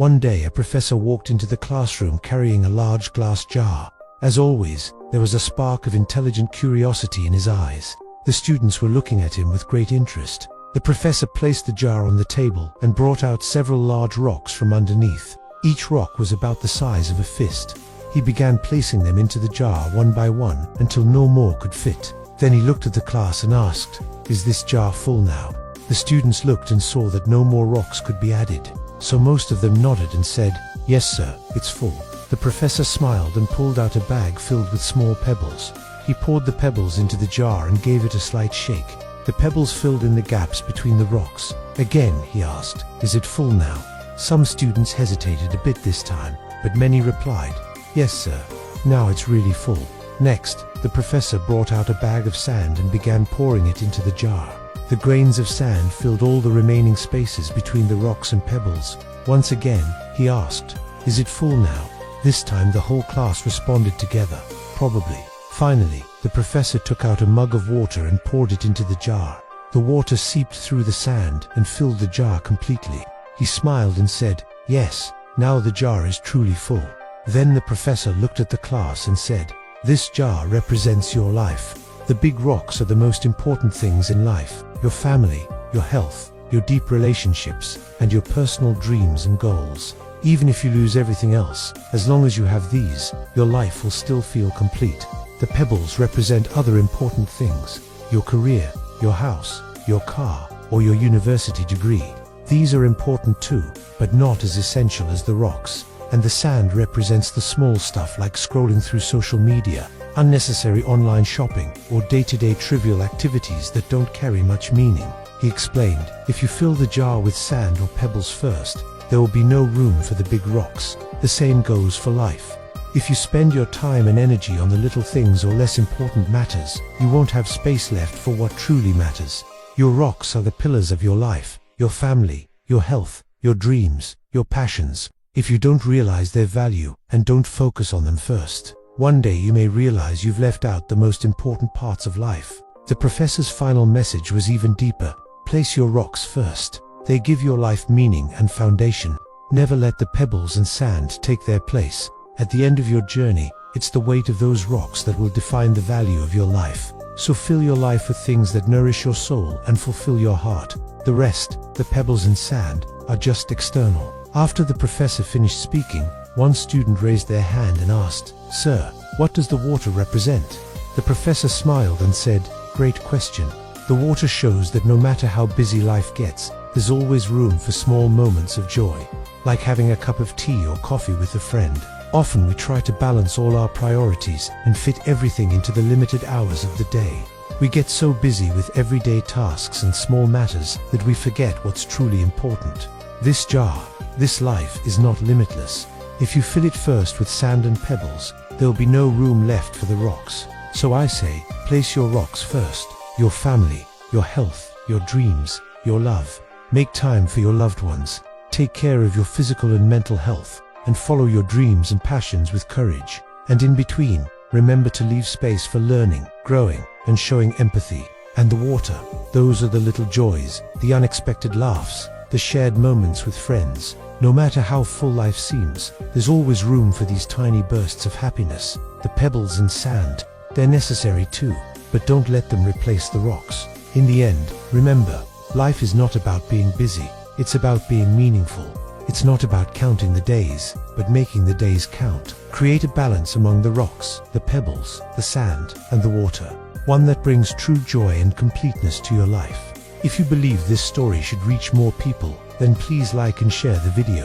One day, a professor walked into the classroom carrying a large glass jar. As always, there was a spark of intelligent curiosity in his eyes. The students were looking at him with great interest. The professor placed the jar on the table and brought out several large rocks from underneath. Each rock was about the size of a fist. He began placing them into the jar one by one until no more could fit. Then he looked at the class and asked, "Is this jar full now?" The students looked and saw that no more rocks could be added. So most of them nodded and said, "Yes sir, it's full." The professor smiled and pulled out a bag filled with small pebbles. He poured the pebbles into the jar and gave it a slight shake. The pebbles filled in the gaps between the rocks. Again, he asked, "Is it full now?" Some students hesitated a bit this time, but many replied, "Yes sir, now it's really full." Next, the professor brought out a bag of sand and began pouring it into the jar. The grains of sand filled all the remaining spaces between the rocks and pebbles. Once again, he asked, "Is it full now?" This time the whole class responded together, "Probably." Finally, the professor took out a mug of water and poured it into the jar. The water seeped through the sand and filled the jar completely. He smiled and said, "Yes, now the jar is truly full." Then the professor looked at the class and said, "This jar represents your life. The big rocks are the most important things in life: your family, your health, your deep relationships, and your personal dreams and goals. Even if you lose everything else, as long as you have these, your life will still feel complete." The pebbles represent other important things: your career, your house, your car, or your university degree. These are important too, but not as essential as the rocks. And the sand represents the small stuff like scrolling through social media, unnecessary online shopping, or day-to-day trivial activities that don't carry much meaning. He explained, "If you fill the jar with sand or pebbles first, there will be no room for the big rocks. The same goes for life. If you spend your time and energy on the little things or less important matters, you won't have space left for what truly matters. Your rocks are the pillars of your life, your family, your health, your dreams, your passions. If you don't realize their value and don't focus on them first, one day you may realize you've left out the most important parts of life." The professor's final message was even deeper. Place your rocks first. They give your life meaning and foundation. Never let the pebbles and sand take their place. At the end of your journey, it's the weight of those rocks that will define the value of your life. So fill your life with things that nourish your soul and fulfill your heart. The rest, the pebbles and sand, are just external. After the professor finished speaking, one student raised their hand and asked, "Sir, what does the water represent?" The professor smiled and said, "Great question. The water shows that no matter how busy life gets, there's always room for small moments of joy, like having a cup of tea or coffee with a friend. Often we try to balance all our priorities and fit everything into the limited hours of the day. We get so busy with everyday tasks and small matters that we forget what's truly important. This jar, this life, is not limitless. If you fill it first with sand and pebbles, there'll be no room left for the rocks. So I say, place your rocks first. Your family, your health, your dreams, your love. Make time for your loved ones. Take care of your physical and mental health, and follow your dreams and passions with courage. And in between, remember to leave space for learning, growing, and showing empathy. And the water, those are the little joys, the unexpected laughs, the shared moments with friends. No matter how full life seems, there's always room for these tiny bursts of happiness. The pebbles and sand, they're necessary too, but don't let them replace the rocks. In the end, remember, life is not about being busy, it's about being meaningful. It's not about counting the days, but making the days count. Create a balance among the rocks, the pebbles, the sand, and the water. One that brings true joy and completeness to your life. If you believe this story should reach more people, then please like and share the video.